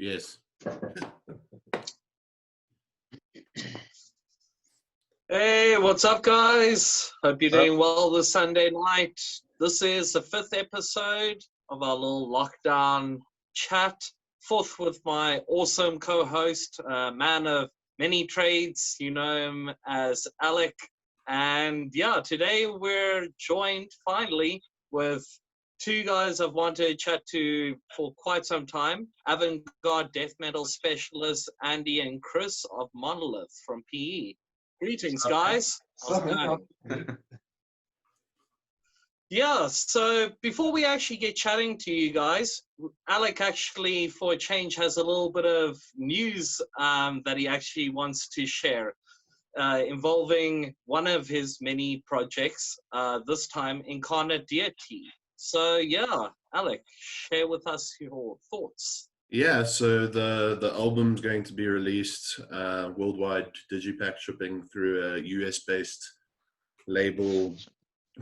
Yes. Hey, what's up, guys? Hope you're doing well this Sunday night. This is the 5th episode of our little lockdown chat. 4th with my awesome co-host, man of many trades. You know him as Alec. And yeah, today we're joined finally with two guys I've wanted to chat to for quite some time. Avantguard Death Metal specialists Andy and Chris of Monolith from PE. Greetings, guys. How's it going? Yeah, so before we actually get chatting to you guys, Alec actually, for a change, has a little bit of news that he actually wants to share involving one of his many projects, this time Incarnate Deity. So yeah, Alec, share with us your thoughts. Yeah, so the album's going to be released worldwide digipack shipping through a US-based label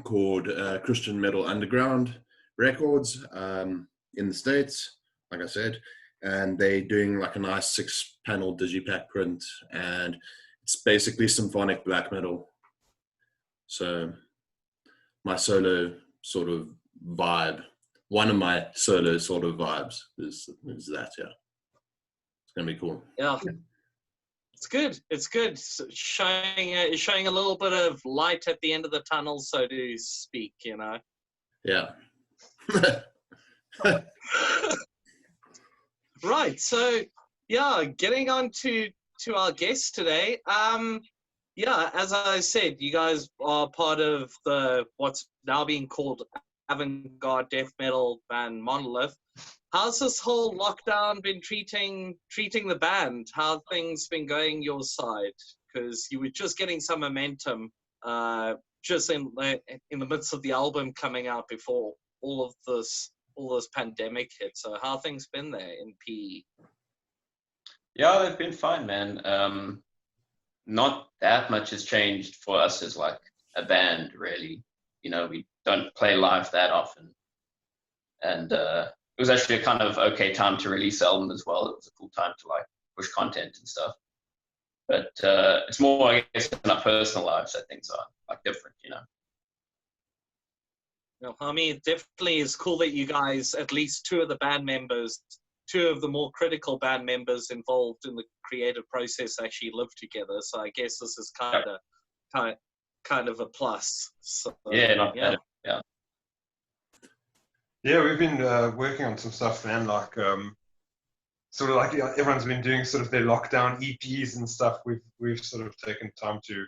called Christian Metal Underground Records in the States, like I said, and they're doing like a nice 6-panel digipack print, and it's basically symphonic black metal. So my solo sort of vibe, one of my solo sort of vibes is that, yeah. It's gonna be cool. Yeah, it's good. It's good. Showing a little bit of light at the end of the tunnel, so to speak. You know. Yeah. Right. So yeah, getting on to our guest today. Yeah, as I said, you guys are part of the what's now being called Avantguard Death Metal band Monolith. How's this whole lockdown been treating the band? How have things been going your side? Because you were just getting some momentum, just in the midst of the album coming out before all this pandemic hit. So how have things been there in PE? Yeah, they've been fine, man. Not that much has changed for us as like a band, really. You know, we don't play live that often, and it was actually a kind of okay time to release the album as well. It was a cool time to like push content and stuff. But it's more, I guess, in our personal lives that things are like different, you know. No, I mean, it definitely is cool that you guys, at least two of the more critical band members involved in the creative process, actually live together. So I guess this is kind of a plus. So, yeah, not bad. Yeah. Yeah, we've been working on some stuff, man. Like, sort of like everyone's been doing sort of their lockdown EPs and stuff. We've sort of taken time to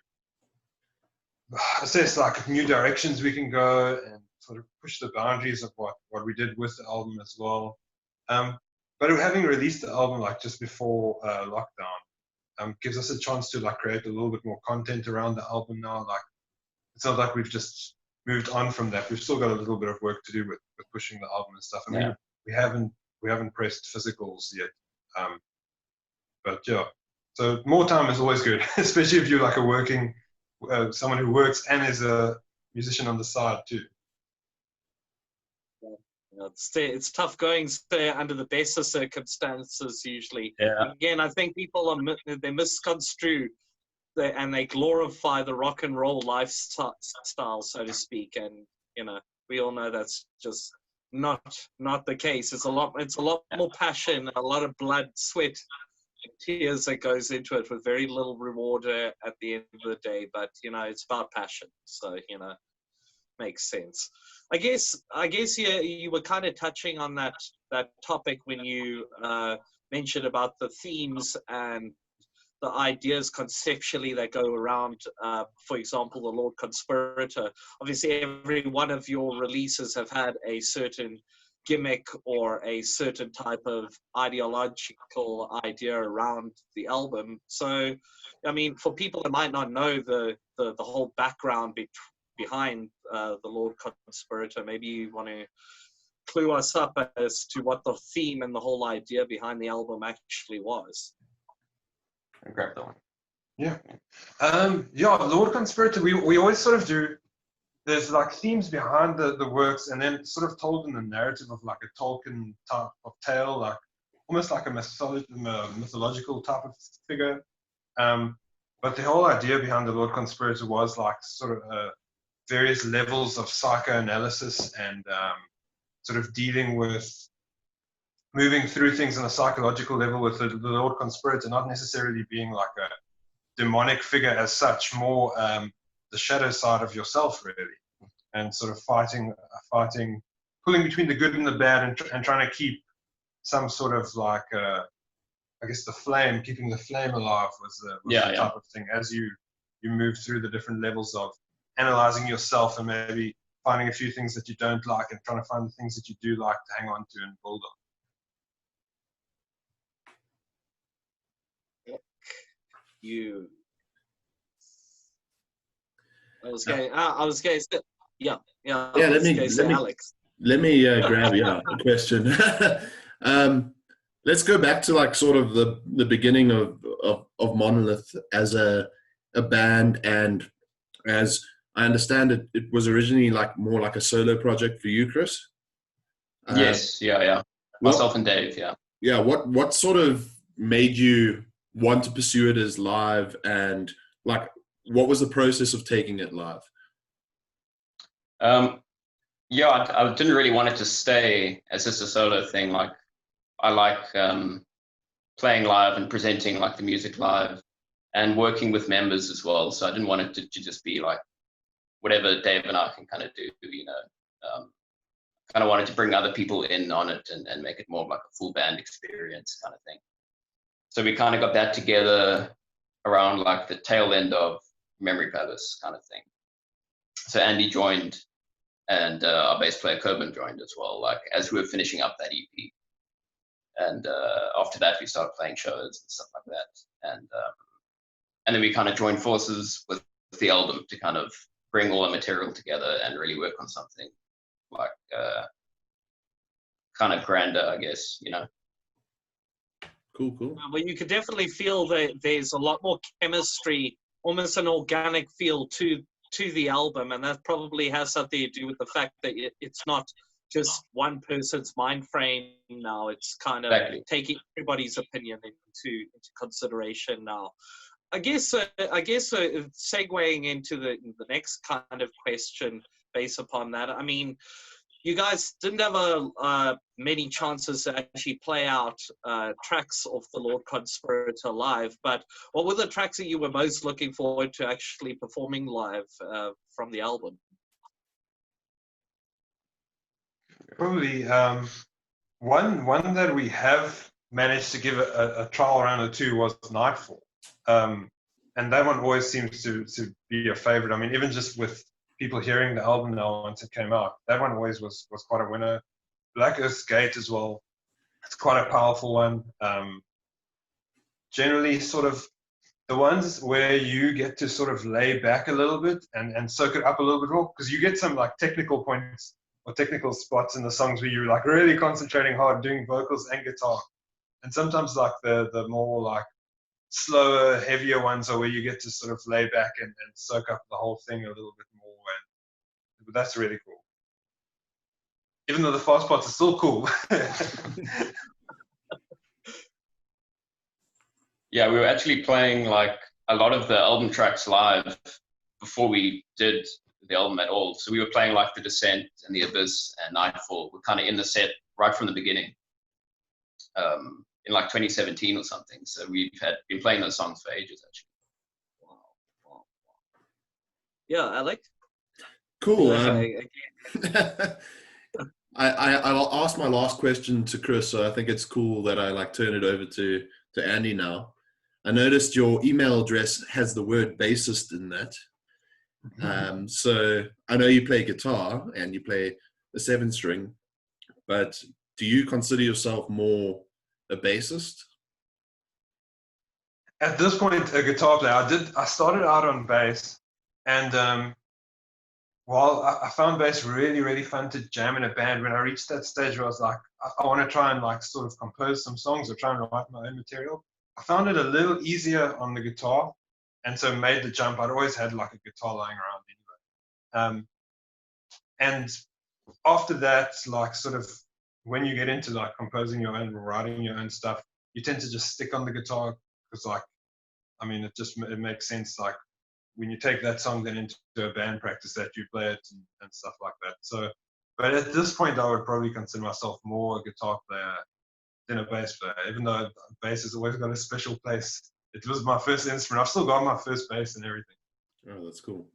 assess like new directions we can go and sort of push the boundaries of what we did with the album as well. But having released the album like just before lockdown gives us a chance to like create a little bit more content around the album now. Like, it's not like we've just moved on from that. We've still got a little bit of work to do with pushing the album and stuff. I mean, we haven't pressed physicals yet. But yeah, so more time is always good, especially if you're like a working someone who works and is a musician on the side too. It's tough going under the best of circumstances usually. Yeah. Again, I think people they misconstrue and they glorify the rock and roll lifestyle, so to speak. And you know, we all know that's just not the case. It's a lot more passion, a lot of blood, sweat, tears that goes into it with very little reward at the end of the day. But you know, it's about passion. So you know, makes sense. I guess you were kind of touching on that topic when you mentioned about the themes and the ideas conceptually that go around, for example, the Lord Conspirator. Obviously, every one of your releases have had a certain gimmick or a certain type of ideological idea around the album. So, I mean, for people that might not know the whole background behind the Lord Conspirator, maybe you want to clue us up as to what the theme and the whole idea behind the album actually was. I'll grab that one. Yeah. Lord Conspirator, we always sort of do, there's like themes behind the works and then sort of told in the narrative of like a Tolkien type of tale, like almost like a mythological type of figure. But the whole idea behind the Lord Conspirator was like sort of various levels of psychoanalysis and sort of dealing with moving through things on a psychological level with the Lord Conspirator, not necessarily being like a demonic figure as such, more the shadow side of yourself, really, and sort of fighting, pulling between the good and the bad, and trying to keep some sort of like, I guess keeping the flame alive was the type of thing as you move through the different levels of analyzing yourself and maybe finding a few things that you don't like and trying to find the things that you do like to hang on to and build on. I was going to say, Alex. Let me grab a question. Let's go back to like sort of the beginning of Monolith as a band, and as I understand it, it was originally like more like a solo project for you, Chris. Yes, myself and Dave, What sort of made you want to pursue it as live, and like what was the process of taking it live? I didn't really want it to stay as just a solo thing. Like, I like playing live and presenting like the music live and working with members as well. So I didn't want it to just be like whatever Dave and I can kind of do, kind of wanted to bring other people in on it and make it more like a full band experience kind of thing. So we kind of got that together around like the tail end of Memory Palace kind of thing. So Andy joined, and our bass player Coburn joined as well, like as we were finishing up that EP. And after that, we started playing shows and stuff like that. And then we kind of joined forces with the album to kind of bring all the material together and really work on something like kind of grander, I guess, Cool. Well, you could definitely feel that there's a lot more chemistry, almost an organic feel to the album, and that probably has something to do with the fact that it's not just one person's mind frame now. It's kind of taking everybody's opinion into consideration now. I guess segueing into the next kind of question based upon that. I mean, you guys didn't have many chances to actually play out tracks of the Lord Conspirator live, but what were the tracks that you were most looking forward to actually performing live from the album? Probably one that we have managed to give a trial round or two was Nightfall, and that one always seems to be a favorite. I mean, even just with people hearing the album now once it came out, that one always was quite a winner. Black Earth's Gate as well, it's quite a powerful one. Generally sort of the ones where you get to sort of lay back a little bit and soak it up a little bit more, because you get some like technical points or technical spots in the songs where you're like really concentrating hard doing vocals and guitar, and sometimes like the more like slower, heavier ones are where you get to sort of lay back and soak up the whole thing a little bit more, and that's really cool, even though the fast parts are still cool. Yeah, we were actually playing like a lot of the album tracks live before we did the album at all. So we were playing like The Descent and The Abyss and Nightfall. We're kind of in the set right from the beginning, in like 2017 or something. So we've been playing those songs for ages, actually. Wow. Yeah, Alec? Cool. I'll ask my last question to Chris, so I think it's cool that I like turn it over to Andy now. I noticed your email address has the word bassist in that. So I know you play guitar and you play the 7-string, but do you consider yourself more a bassist? At this point, a guitar player. I started out on bass, and while I found bass really, really fun to jam in a band, when I reached that stage where I was like, I want to try and like sort of compose some songs or try and write my own material, I found it a little easier on the guitar, and so made the jump. I'd always had like a guitar lying around anyway. And after that, like sort of when you get into like composing your own, writing your own stuff, you tend to just stick on the guitar because, like, I mean, it makes sense. Like when you take that song then into a band practice, that you play it and stuff like that. So, but at this point, I would probably consider myself more a guitar player than a bass player, even though bass has always got a special place. It was my first instrument. I've still got my first bass and everything. Oh, that's cool.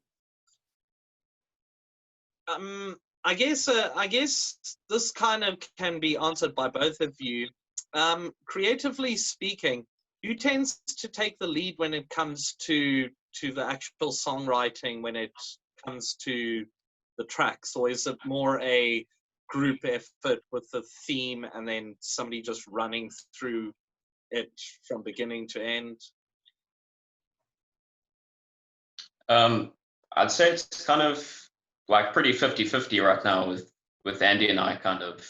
I guess this kind of can be answered by both of you. Creatively speaking, who tends to take the lead when it comes to the actual songwriting, when it comes to the tracks, or is it more a group effort with the theme and then somebody just running through it from beginning to end? I'd say it's kind of like pretty 50-50 right now with Andy and I kind of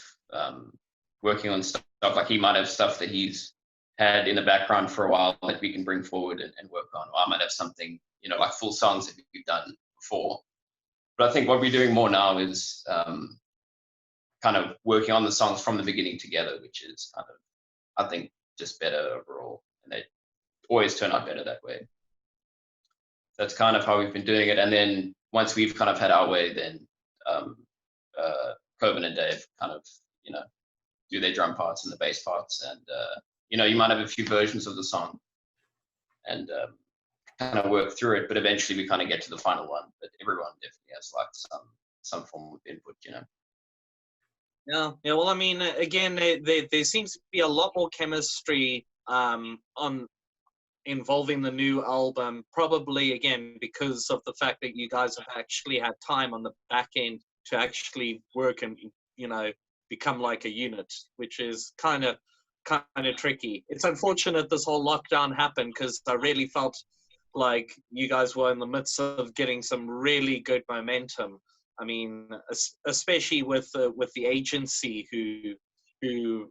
working on stuff. Like he might have stuff that he's had in the background for a while that we can bring forward and work on, or I might have something, you know, like full songs that we've done before. But I think what we're doing more now is kind of working on the songs from the beginning together, which is kind of, I think, just better overall, and they always turn out better that way. That's kind of how we've been doing it. And then once we've kind of had our way, then Coven and Dave kind of, you know, do their drum parts and the bass parts. And, you know, you might have a few versions of the song and kind of work through it, but eventually we kind of get to the final one. But everyone definitely has like some form of input, you know. Yeah. Well, I mean, again, there seems to be a lot more chemistry on involving the new album, probably again because of the fact that you guys have actually had time on the back end to actually work and, you know, become like a unit, which is kind of tricky. It's unfortunate this whole lockdown happened, because I really felt like you guys were in the midst of getting some really good momentum. I mean, especially with the agency who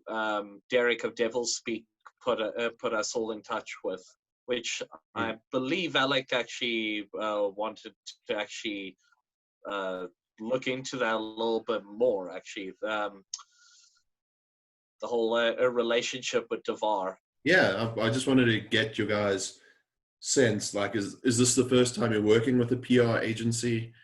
Derek of Devil's Speak put us all in touch with, which I believe Alec actually wanted to actually look into that a little bit more, actually. The whole relationship with Devar. Yeah, I just wanted to get your guys' sense. Like, is this the first time you're working with a PR agency?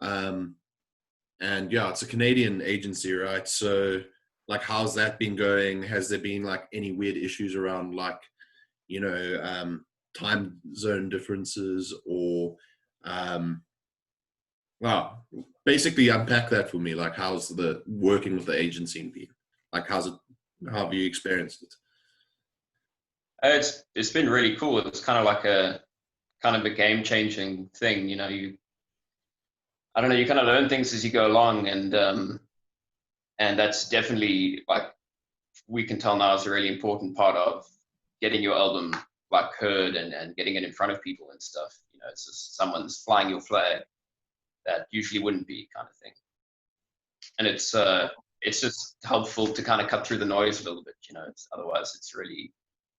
And yeah, it's a Canadian agency, right? So, like, how's that been going? Has there been like any weird issues around, like, you know, time zone differences, or well, basically unpack that for me. Like, how's the working with the agency been? Like, how have you experienced it? It's been really cool. It's kind of like a game changing thing, you know. I don't know, you kind of learn things as you go along, and that's definitely, like, we can tell now is a really important part of getting your album like heard and getting it in front of people and stuff. You know, it's just someone's flying your flag that usually wouldn't be, kind of thing. And it's just helpful to kind of cut through the noise a little bit, you know. Otherwise it's really,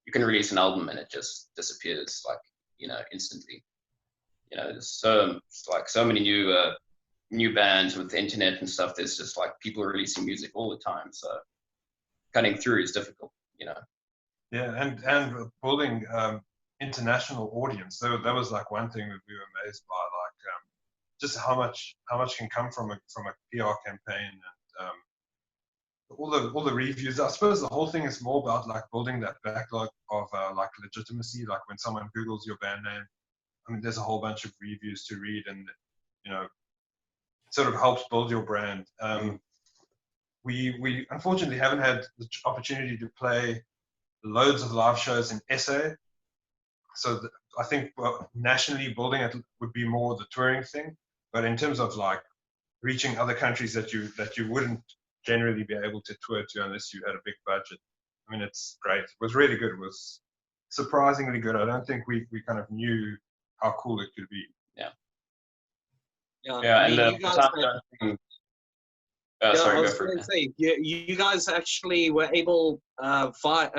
you can release an album and it just disappears, like, you know, instantly. You know, there's so many new bands with the internet and stuff. There's just like people are releasing music all the time, so cutting through is difficult, you know. Yeah, and building international audience. That was like one thing that we were amazed by, like just how much can come from a PR campaign, and all the reviews. I suppose the whole thing is more about like building that backlog of like legitimacy. Like when someone Googles your band name, I mean, there's a whole bunch of reviews to read, and, you know, it sort of helps build your brand. We unfortunately haven't had the opportunity to play loads of live shows in SA, so I think nationally building it would be more the touring thing. But in terms of like reaching other countries that you wouldn't generally be able to tour to unless you had a big budget, I mean, it's great. It was really good. It was surprisingly good. I don't think we kind of knew how cool it could be. Yeah, I mean, and you guys sorry, I was go for going it. to say, you guys actually were able via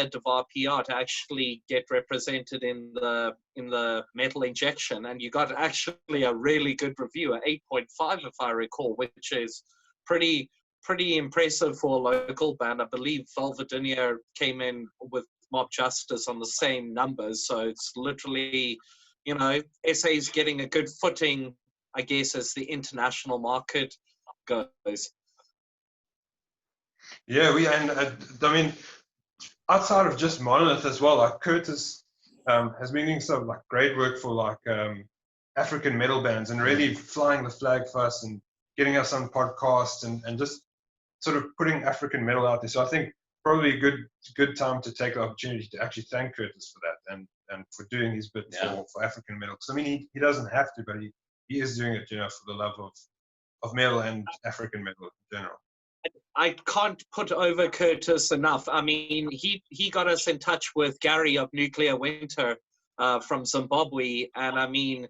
Devar PR to actually get represented in the Metal Injection, and you got actually a really good review, an 8.5 if I recall, which is pretty pretty impressive for a local band. I believe Velvedinia came in with Mob Justice on the same numbers, so it's literally, you know, SA's getting a good footing, I guess, as the international market goes. Yeah, I mean, outside of just Monolith as well, like Curtis has been doing some like great work for like African metal bands and really flying the flag for us and getting us on podcasts and just sort of putting African metal out there. So I think probably a good time to take the opportunity to actually thank Curtis for that and for doing his bit for African metal. Because I mean, he doesn't have to, but he is doing it, you know, for the love of metal and African metal in general. I can't put over Curtis enough. I mean, he got us in touch with Gary of Nuclear Winter from Zimbabwe. And I mean,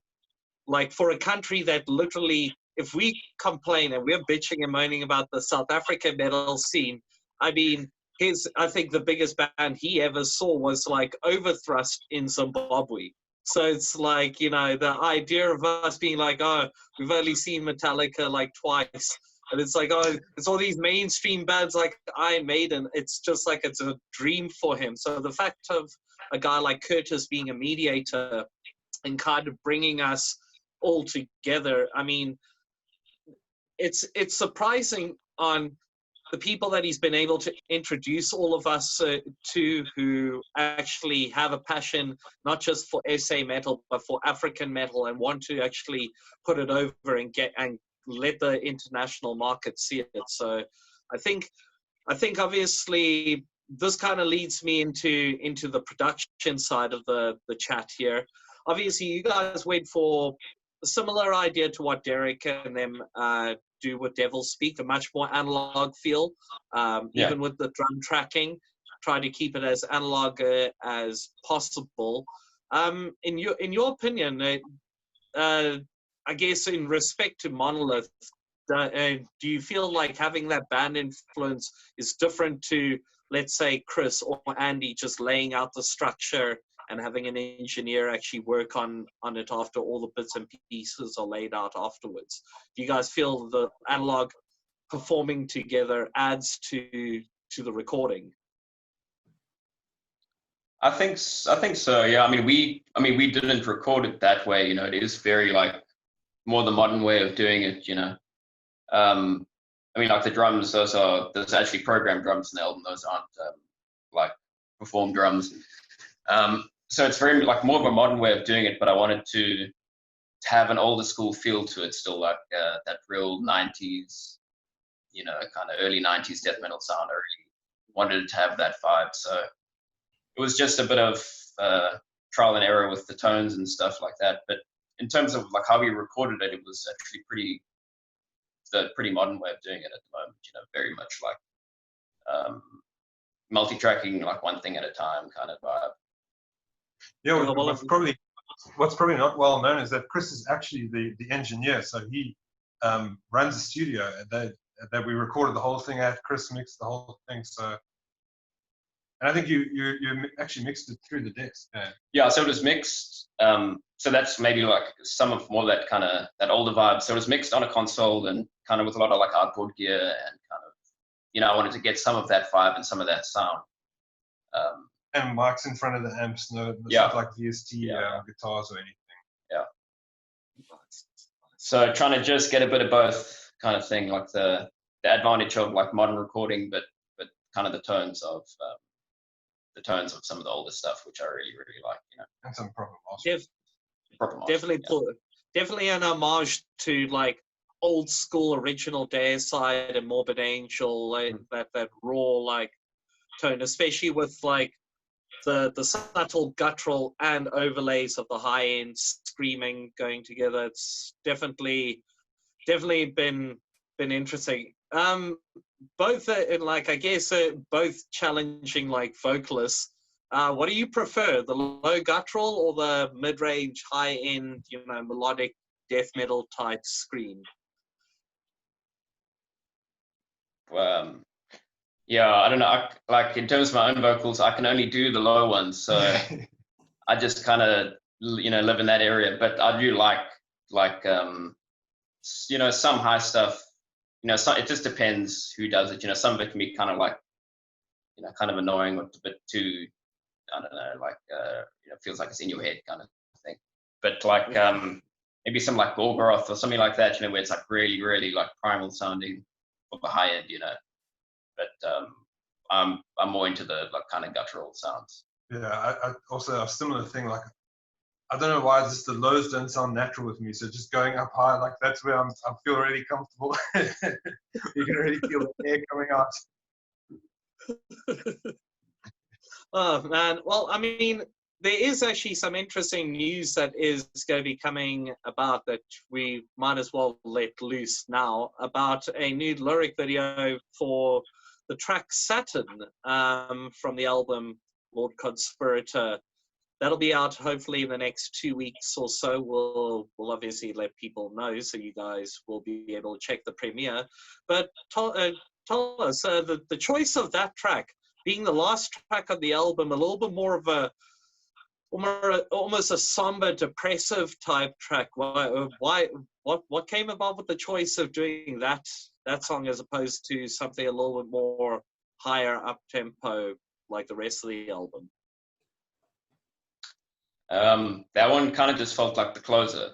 like, for a country that literally, if we complain and we're bitching and moaning about the South African metal scene, I mean, I think the biggest band he ever saw was like Overthrust in Zimbabwe. So it's like, you know, the idea of us being like, oh, we've only seen Metallica like twice. And it's like, oh, it's all these mainstream bands like Iron Maiden. It's just like it's a dream for him. So the fact of a guy like Curtis being a mediator and kind of bringing us all together, I mean, it's surprising on the people that he's been able to introduce all of us to, who actually have a passion not just for SA metal but for African metal and want to actually put it over and let the international market see it. So I think obviously this kind of leads me into the production side of the chat here. Obviously you guys went for a similar idea to what Derek and them do with Devil's Speak, a much more analog feel, even with the drum tracking, try to keep it as analog as possible. In your opinion, I guess in respect to Monolith, do you feel like having that band influence is different to, let's say, Chris or Andy just laying out the structure and having an engineer actually work on it after all the bits and pieces are laid out afterwards? Do you guys feel the analog performing together adds to the recording? I think so. Yeah. I mean, we didn't record it that way. You know, it is very like more the modern way of doing it. You know, I mean, like the drums, there's actually programmed drums in the album. Those aren't like performed drums. So it's very like more of a modern way of doing it, but I wanted to have an older school feel to it, still like that real 90s, you know, kind of early 90s death metal sound. I really wanted to have that vibe. So it was just a bit of trial and error with the tones and stuff like that. But in terms of like how we recorded it, it was actually the pretty modern way of doing it at the moment, you know, very much like multi-tracking, like one thing at a time kind of vibe. Yeah, what's probably not well known is that Chris is actually the engineer, so he runs a studio that we recorded the whole thing at. Chris mixed the whole thing, so, and I think you actually mixed it through the disc. Yeah, so it was mixed. So that's maybe like some of more that kind of that older vibe. So it was mixed on a console and kind of with a lot of like outboard gear and kind of, you know, I wanted to get some of that vibe and some of that sound. And mics in front of the amps, not like VST guitars or anything. Yeah. So trying to just get a bit of both kind of thing, like the advantage of like modern recording, but kind of the tones of some of the older stuff, which I really like, you know. And some proper masters. Definitely an homage to like old school original Deicide and Morbid Angel, that raw like tone, especially with like the subtle guttural and overlays of the high end screaming going together. It's definitely been interesting. Both like, I guess both challenging like vocalists. What do you prefer, the low guttural or the mid-range, high-end, you know, melodic death metal type scream? Yeah, I don't know. Like in terms of my own vocals, I can only do the low ones, so I just kind of, you know, live in that area. But I do like you know, some high stuff so it just depends who does it. Some of it can be kind of like, kind of annoying or a bit too, I don't know, like, feels like it's in your head kind of thing. But like, maybe something like Gorgoroth or something like that, where it's like really, really like primal sounding for the high end, But I'm more into the like kind of guttural sounds. Yeah, I also have a similar thing. Like, I don't know why, just the lows don't sound natural with me. So just going up high, like that's where I feel really comfortable. You can really feel the air coming out. Oh man, well, I mean, there is actually some interesting news that is going to be coming about that we might as well let loose now, about a new lyric video for the track Saturn from the album Lord Conspirator. That'll be out hopefully in the next 2 weeks or so. We'll obviously let people know, so you guys will be able to check the premiere. But tell us, the choice of that track being the last track of the album, a little bit more of almost a somber, depressive type track. What came about with the choice of doing that song as opposed to something a little bit more higher up tempo like the rest of the album? That one kind of just felt like the closer,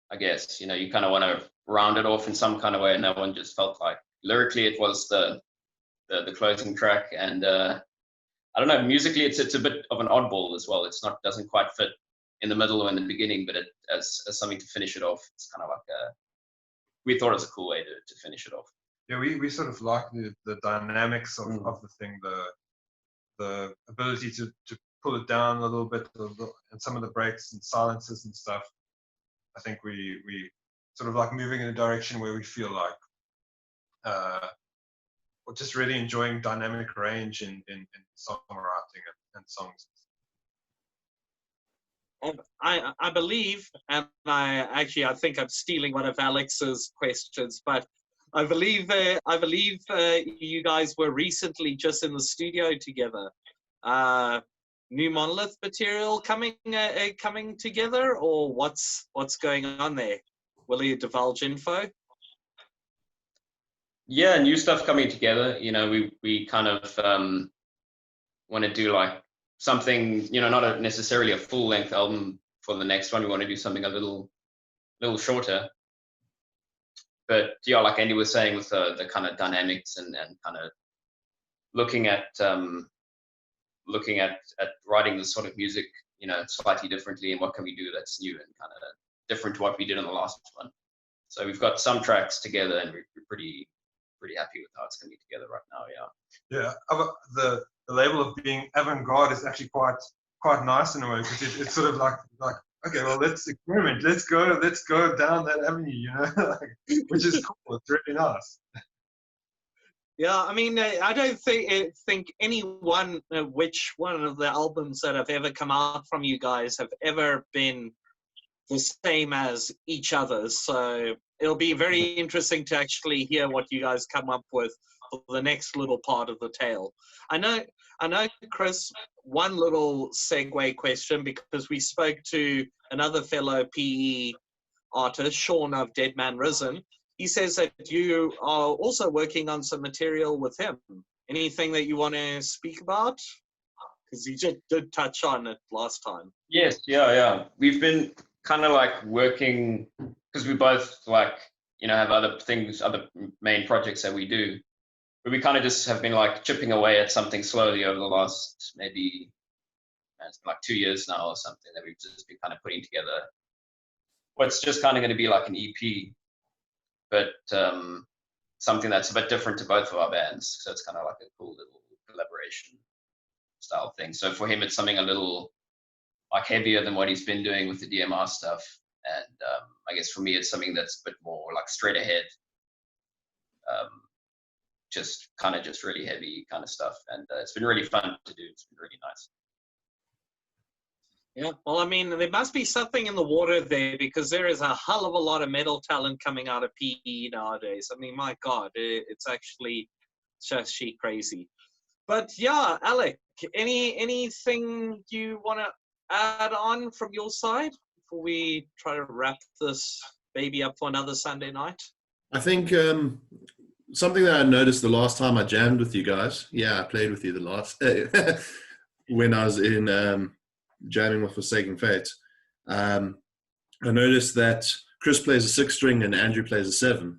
I guess. You kind of want to round it off in some kind of way, and that one just felt like lyrically it was the closing track, and I don't know, musically it's a bit of an oddball as well. It's doesn't quite fit in the middle or in the beginning, but as something to finish it off, it's kind of like we thought it was a cool way to finish it off. Yeah, we sort of like the dynamics of the thing, the ability to pull it down a little bit, and some of the breaks and silences and stuff. I think we sort of like moving in a direction where we feel like we're just really enjoying dynamic range in songwriting and songs. I believe, and I think I'm stealing one of Alex's questions, but I believe you guys were recently just in the studio together. New Monolith material coming together, or what's going on there? Will you divulge info? Yeah, new stuff coming together. We kind of want to do like something, not necessarily a full length album for the next one. We want to do something a little shorter. But yeah, like Andy was saying, with the kind of dynamics and kind of looking at writing this sort of music, slightly differently, and what can we do that's new and kind of different to what we did in the last one. So we've got some tracks together, and we're pretty happy with how it's going to be together right now. Yeah, the label of being avant-garde is actually quite nice in a way, because it's sort of like okay, well, let's experiment, let's go down that avenue, which is cool. It's really nice. Yeah, I mean, I don't think anyone, which one of the albums that have ever come out from you guys have ever been the same as each other's. So it'll be very interesting to actually hear what you guys come up with for the next little part of the tale. I know, Chris, one little segue question, because we spoke to another fellow PE artist, Sean of Deadman Risen. He says that you are also working on some material with him. Anything that you want to speak about? Because you just did touch on it last time. Yes, yeah. We've been kind of like working, because we both like, have other things, other main projects that we do. But we kind of just have been like chipping away at something slowly over the last maybe it's been like 2 years now or something, that we've just been kind of putting together what's just kind of going to be like an EP, but something that's a bit different to both of our bands. So it's kind of like a cool little collaboration style thing. So for him, it's something a little like heavier than what he's been doing with the DMR stuff. And I guess for me, it's something that's a bit more like straight ahead, just really heavy kind of stuff. And it's been really fun to do. It's been really nice. Yeah, well, I mean, there must be something in the water there, because there is a hell of a lot of metal talent coming out of PE nowadays. I mean, my God, it's actually crazy. But yeah, Alec, anything you want to add on from your side before we try to wrap this baby up for another Sunday night? I think something that I noticed the last time I jammed with you guys. Yeah, I played with you the last when I was in jamming with Forsaken Fate. I noticed that Chris plays a 6-string and Andrew plays a 7.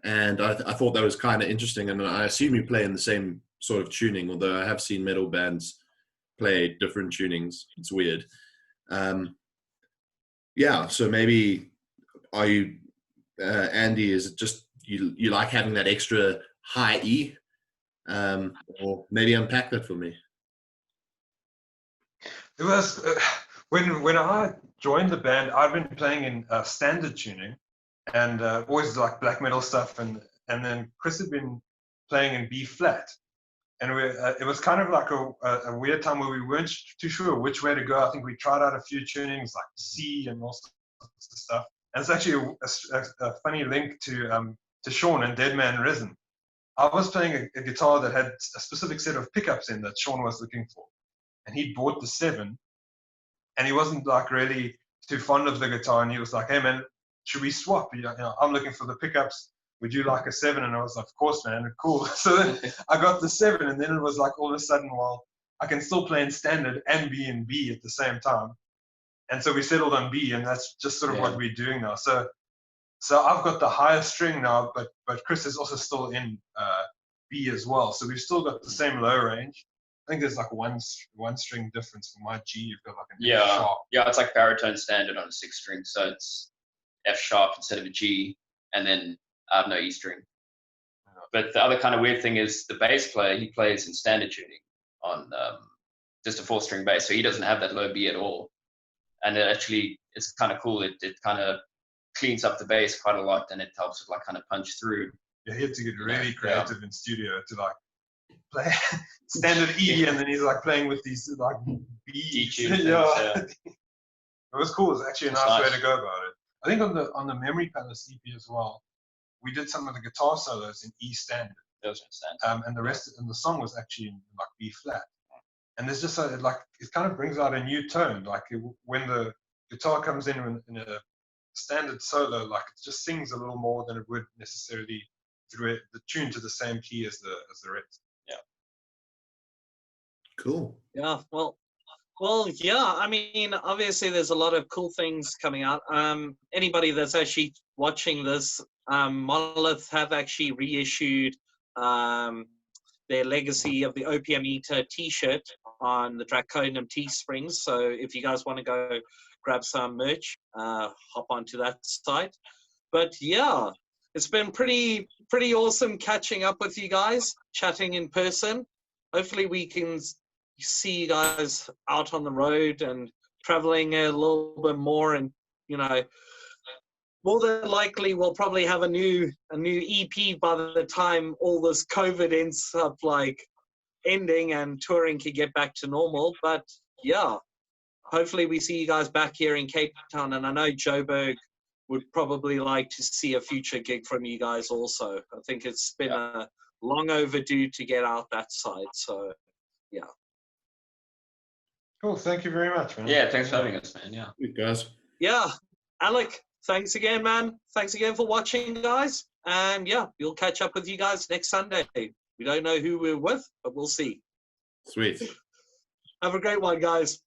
And I thought that was kind of interesting. And I assume you play in the same sort of tuning, although I have seen metal bands play different tunings. It's weird. Yeah, so maybe are you, Andy, is it just you like having that extra high E? Or maybe unpack that for me. It was when I joined the band, I'd been playing in standard tuning and always like black metal stuff, and then Chris had been playing in B flat, and it was kind of like a weird time where we weren't too sure which way to go. I think we tried out a few tunings like C and all sorts of stuff. And it's actually a funny link to Sean and Deadman Risen. I was playing a guitar that had a specific set of pickups in that Sean was looking for, and he bought the 7, and he wasn't like really too fond of the guitar, and he was like, "Hey man, should we swap? You know, I'm looking for the pickups. Would you like a 7?" And I was like, "Of course, man, cool." So then I got the 7, and then it was like all of a sudden, well, I can still play in standard and be in B at the same time, and so we settled on B, and that's just sort of what we're doing now. So I've got the higher string now, but Chris is also still in B as well. So we've still got the same low range. I think there's like one string difference. For my G, you've got like an F sharp. Yeah, it's like baritone standard on a 6-string, so it's F sharp instead of a G, and then I have no E string. But the other kind of weird thing is the bass player, he plays in standard tuning on just a 4-string bass, so he doesn't have that low B at all. And it actually, it's kind of cool. It kind of cleans up the bass quite a lot, and it helps it like kind of punch through. Yeah, he had to get really creative in studio to like play standard E, and then he's like playing with these like B tunes. It was cool. It was actually a nice way to go about it. I think on the Memory Palace EP as well, we did some of the guitar solos in E standard. Those are standard. And the rest and the song was actually in like B flat. And there's just it kind of brings out a new tone. Like when the guitar comes in a standard solo, like it just sings a little more than it would necessarily through the tune to the same key as the rest. Yeah. Cool. Yeah. Well, yeah. I mean, obviously, there's a lot of cool things coming out. Anybody that's actually watching this, Monolith have actually reissued their Legacy of the Opium Eater T-shirt on the Draconem Teesprings. So if you guys want to go grab some merch, hop onto that site. But yeah, it's been pretty awesome catching up with you guys, chatting in person. Hopefully we can see you guys out on the road and traveling a little bit more, and you know, more than likely we'll probably have a new EP by the time all this COVID ends up like ending and touring can get back to normal. But yeah, hopefully we see you guys back here in Cape Town, and I know Joburg would probably like to see a future gig from you guys also. I think it's been a long overdue to get out that side. So yeah. Cool. Thank you very much, man. Yeah, thanks for having us, man. Yeah. Good guys. Yeah. Alec, thanks again, man. Thanks again for watching, guys. And yeah, we'll catch up with you guys next Sunday. We don't know who we're with, but we'll see. Sweet. Have a great one, guys.